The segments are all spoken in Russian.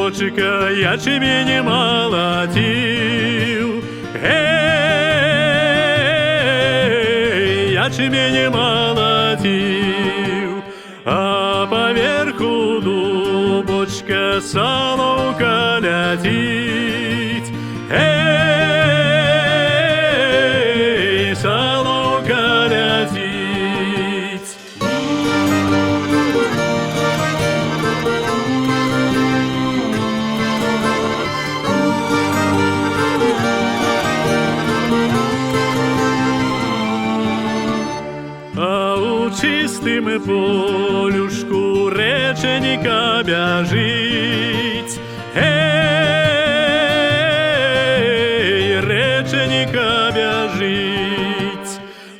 бочка ячмень молотил. Ячмень молотил, а поверху дубочка соловка летит. Соловка летит. А у чистым полюшку реченька бежит. Реченька бежит,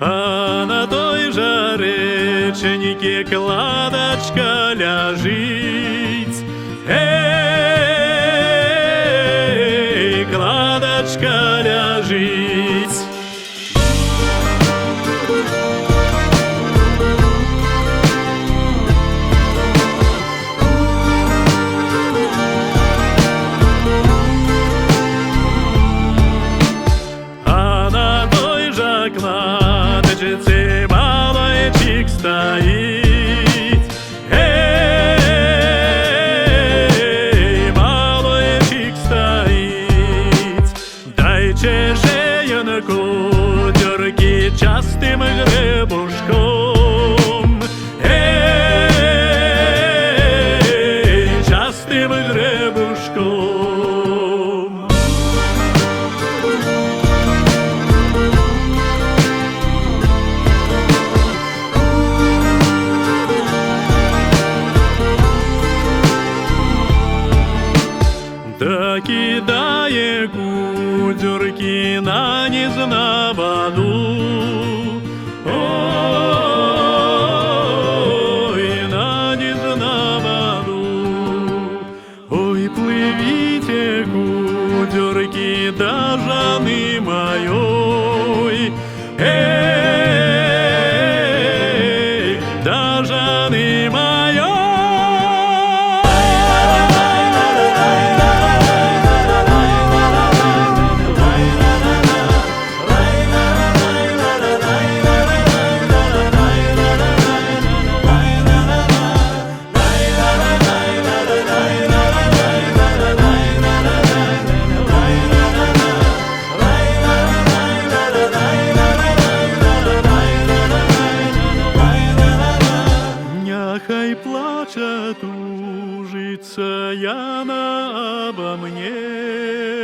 а на той же реченьке кладочка лежит. Кладочка лежит. Кладочице малайчик стоит. Малайчик стоит. Дайте шеянку дерги частым гребушком. Частым гребушком. Да кидае кудерки на низ на воду. Ой, на низ на воду. Ой, плывите, кудерки, до жаны моей. До жаны моей. Хай плачет ужица Яна обо мне.